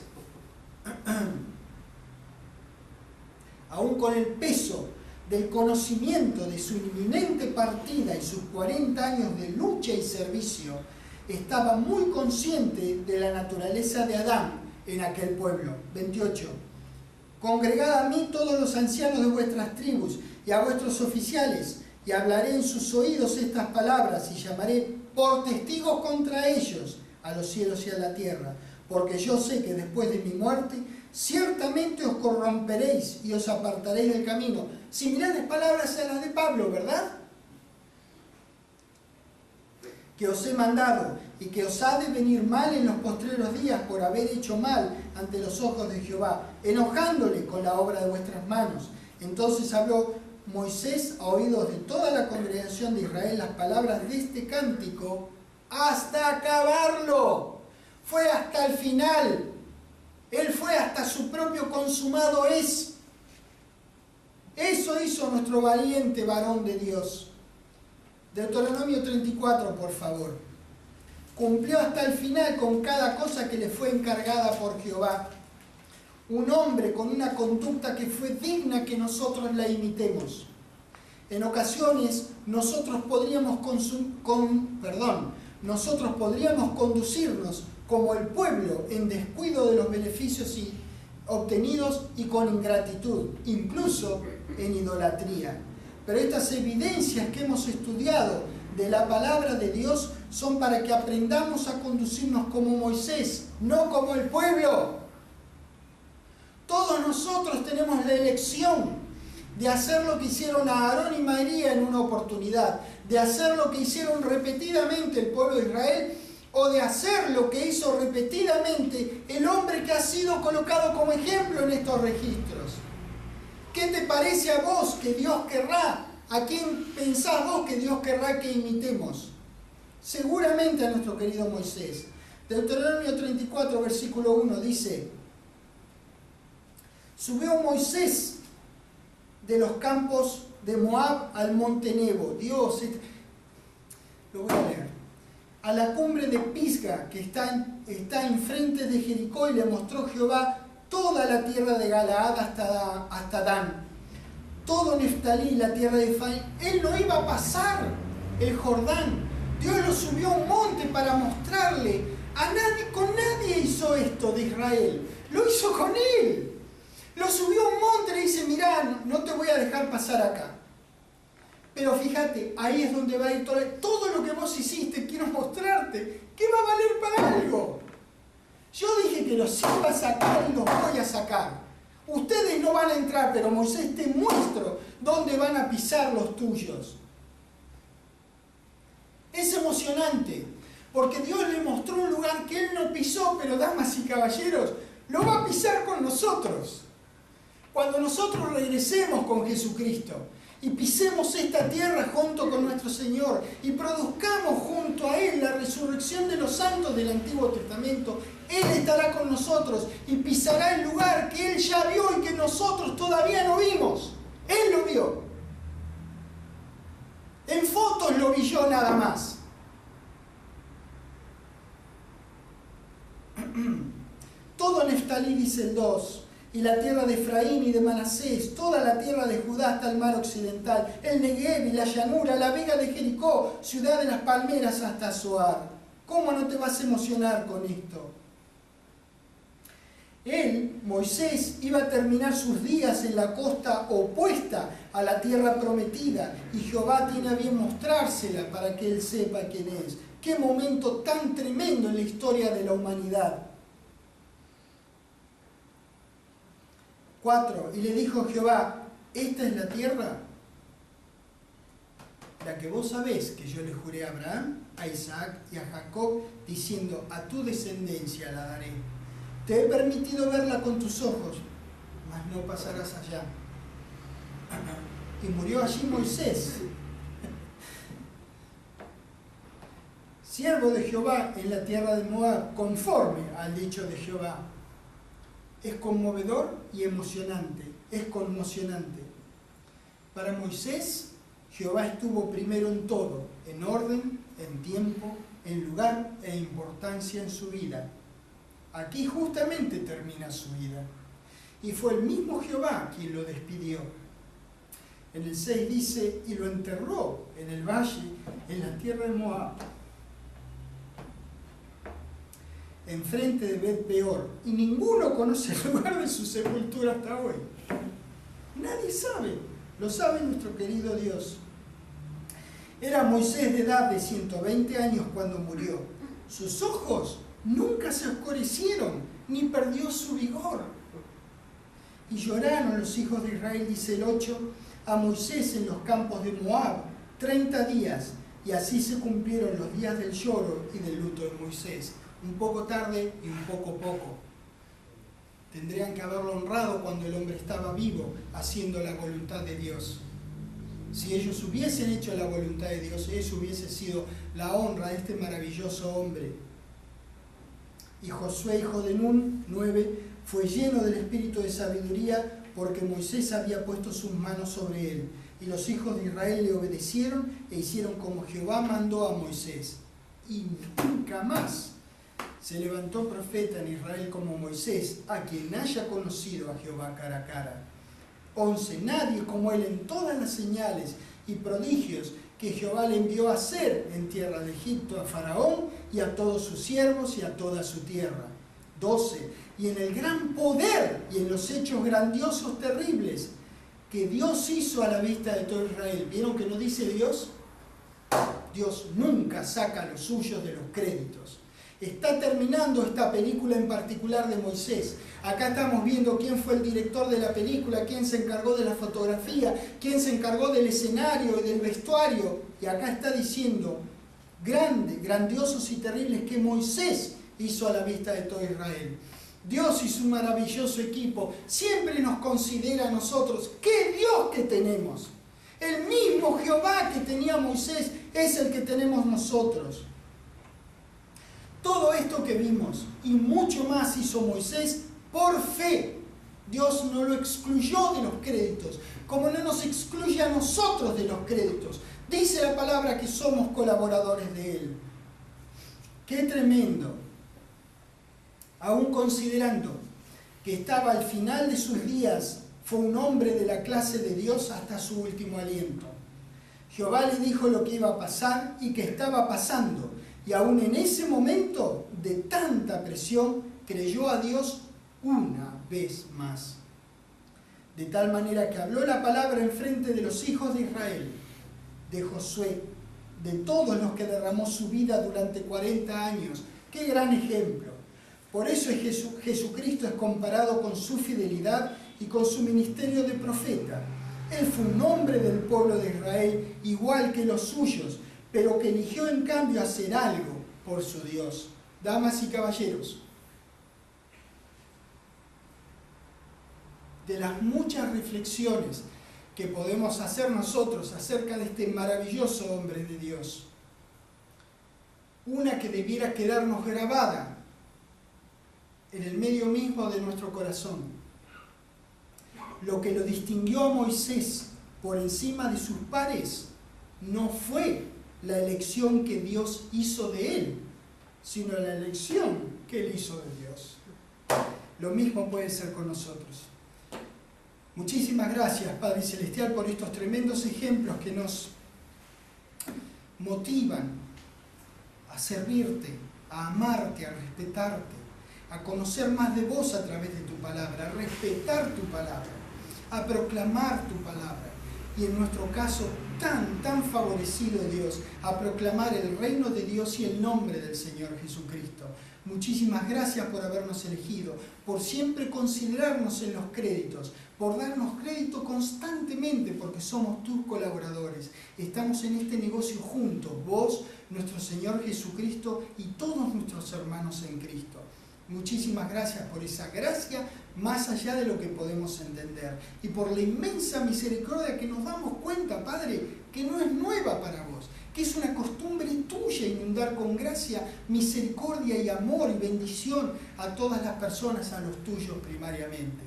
Aún con el peso del conocimiento de su inminente partida y sus 40 años de lucha y servicio, estaba muy consciente de la naturaleza de Adán en aquel pueblo. 28. Congregad a mí todos los ancianos de vuestras tribus y a vuestros oficiales, y hablaré en sus oídos estas palabras, y llamaré por testigos contra ellos a los cielos y a la tierra, porque yo sé que después de mi muerte ciertamente os corromperéis y os apartaréis del camino. Similares palabras a las de Pablo, ¿verdad? Que os he mandado y que os ha de venir mal en los postreros días por haber hecho mal ante los ojos de Jehová, enojándole con la obra de vuestras manos. Entonces habló Moisés a oídos de toda la congregación de Israel las palabras de este cántico hasta acabarlo. Fue hasta el final. Él fue hasta su propio consumado es. Eso hizo nuestro valiente varón de Dios. Deuteronomio 34, por favor. Cumplió hasta el final con cada cosa que le fue encargada por Jehová. Un hombre con una conducta que fue digna que nosotros la imitemos. En ocasiones nosotros podríamos conducirnos como el pueblo en descuido de los beneficios obtenidos y con ingratitud, incluso en idolatría. Pero estas evidencias que hemos estudiado de la palabra de Dios son para que aprendamos a conducirnos como Moisés, no como el pueblo. Todos nosotros tenemos la elección de hacer lo que hicieron a Aarón y María en una oportunidad, de hacer lo que hicieron repetidamente el pueblo de Israel, o de hacer lo que hizo repetidamente el hombre que ha sido colocado como ejemplo en estos registros. ¿Qué te parece a vos que Dios querrá? ¿A quién pensás vos que Dios querrá que imitemos? Seguramente a nuestro querido Moisés. Deuteronomio 34, versículo 1 dice: subió Moisés de los campos de Moab al monte Nebo. Dios, lo voy a leer. A la cumbre de Pisga, que está enfrente de Jericó, y le mostró Jehová toda la tierra de Galaad hasta Dan, todo Neftalí, la tierra de Efraín. Él no iba a pasar el Jordán. Dios lo subió a un monte para mostrarle a nadie. Con nadie hizo esto de Israel, lo hizo con él. Lo subió a un monte y le dice, mirá, no te voy a dejar pasar acá. Pero fíjate, ahí es donde va a ir todo lo que vos hiciste, quiero mostrarte, que va a valer para algo. Yo dije que los iba a sacar y los voy a sacar. Ustedes no van a entrar, pero Moisés, te muestro dónde van a pisar los tuyos. Es emocionante, porque Dios le mostró un lugar que él no pisó, pero damas y caballeros, lo va a pisar con nosotros. Cuando nosotros regresemos con Jesucristo y pisemos esta tierra junto con nuestro Señor y produzcamos junto a Él la resurrección de los santos del Antiguo Testamento, Él estará con nosotros y pisará el lugar que Él ya vio y que nosotros todavía no vimos. Él lo vio. En fotos lo vi yo nada más. Todo Neftalí, dice el 2, y la tierra de Efraín y de Manasés, toda la tierra de Judá hasta el mar occidental, el Negev y la llanura, la vega de Jericó, ciudad de las palmeras hasta Zoar. ¿Cómo no te vas a emocionar con esto? Él, Moisés, iba a terminar sus días en la costa opuesta a la tierra prometida, y Jehová tiene a bien mostrársela para que él sepa quién es. ¡Qué momento tan tremendo en la historia de la humanidad! 4. Y le dijo Jehová, esta es la tierra, la que vos sabés que yo le juré a Abraham, a Isaac y a Jacob, diciendo, a tu descendencia la daré. Te he permitido verla con tus ojos, mas no pasarás allá. Y murió allí Moisés, siervo de Jehová en la tierra de Moab, conforme al dicho de Jehová. Es conmovedor y emocionante, es conmocionante. Para Moisés, Jehová estuvo primero en todo, en orden, en tiempo, en lugar e importancia en su vida. Aquí justamente termina su vida. Y fue el mismo Jehová quien lo despidió. En el 6 dice, y lo enterró en el valle, en la tierra de Moab, enfrente de Bet Peor, y ninguno conoce el lugar de su sepultura hasta hoy. Nadie sabe, lo sabe nuestro querido Dios. Era Moisés de edad de 120 años cuando murió. Sus ojos nunca se oscurecieron, ni perdió su vigor. Y lloraron los hijos de Israel, dice el 8, a Moisés en los campos de Moab, 30 días, y así se cumplieron los días del lloro y del luto de Moisés. Un poco tarde y un poco. Tendrían que haberlo honrado cuando el hombre estaba vivo, haciendo la voluntad de Dios. Si ellos hubiesen hecho la voluntad de Dios, eso hubiese sido la honra de este maravilloso hombre. Y Josué, hijo de Nun, 9, fue lleno del espíritu de sabiduría, porque Moisés había puesto sus manos sobre él. Y los hijos de Israel le obedecieron e hicieron como Jehová mandó a Moisés. Y nunca más se levantó profeta en Israel como Moisés, a quien haya conocido a Jehová cara a cara. 11. Nadie como él en todas las señales y prodigios que Jehová le envió a hacer en tierra de Egipto a Faraón y a todos sus siervos y a toda su tierra. 12. Y en el gran poder y en los hechos grandiosos terribles que Dios hizo a la vista de todo Israel. ¿Vieron que no dice Dios? Dios nunca saca los suyos de los créditos. Está terminando esta película en particular de Moisés. Acá estamos viendo quién fue el director de la película, quién se encargó de la fotografía, quién se encargó del escenario y del vestuario. Y acá está diciendo, grandiosos y terribles que Moisés hizo a la vista de todo Israel. Dios y su maravilloso equipo siempre nos considera a nosotros. ¡Qué Dios que tenemos! El mismo Jehová que tenía Moisés es el que tenemos nosotros. Todo esto que vimos y mucho más hizo Moisés por fe. Dios no lo excluyó de los créditos, como no nos excluye a nosotros de los créditos. Dice la palabra que somos colaboradores de Él. ¡Qué tremendo! Aún considerando que estaba al final de sus días, fue un hombre de la clase de Dios hasta su último aliento. Jehová le dijo lo que iba a pasar y que estaba pasando. Y aún en ese momento de tanta presión, creyó a Dios una vez más. de tal manera que habló la palabra en frente de los hijos de Israel, de Josué, de todos los que derramó su vida durante 40 años. ¡Qué gran ejemplo! Por eso Jesucristo es comparado con su fidelidad y con su ministerio de profeta. Él fue un hombre del pueblo de Israel, igual que los suyos, pero que eligió en cambio hacer algo por su Dios. Damas y caballeros, de las muchas reflexiones que podemos hacer nosotros acerca de este maravilloso hombre de Dios, una que debiera quedarnos grabada en el medio mismo de nuestro corazón. Lo que lo distinguió a Moisés por encima de sus pares no fue la elección que Dios hizo de él, sino la elección que él hizo de Dios. Lo mismo puede ser con nosotros. Muchísimas gracias, Padre Celestial, por estos tremendos ejemplos que nos motivan a servirte, a amarte, a respetarte, a conocer más de vos a través de tu palabra, a respetar tu palabra, a proclamar tu palabra. Y en nuestro caso, tan favorecido Dios, a proclamar el reino de Dios y el nombre del Señor Jesucristo. Muchísimas gracias por habernos elegido, por siempre considerarnos en los créditos, por darnos crédito constantemente, porque somos tus colaboradores. Estamos en este negocio juntos, vos, nuestro Señor Jesucristo y todos nuestros hermanos en Cristo. Muchísimas gracias por esa gracia más allá de lo que podemos entender y por la inmensa misericordia que nos damos cuenta, Padre, que no es nueva para vos, que es una costumbre tuya inundar con gracia, misericordia y amor y bendición a todas las personas, a los tuyos primariamente.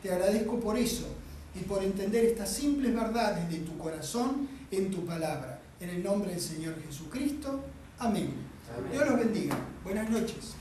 Te agradezco por eso y por entender estas simples verdades de tu corazón en tu palabra. En el nombre del Señor Jesucristo. Amén. Dios los bendiga. Buenas noches.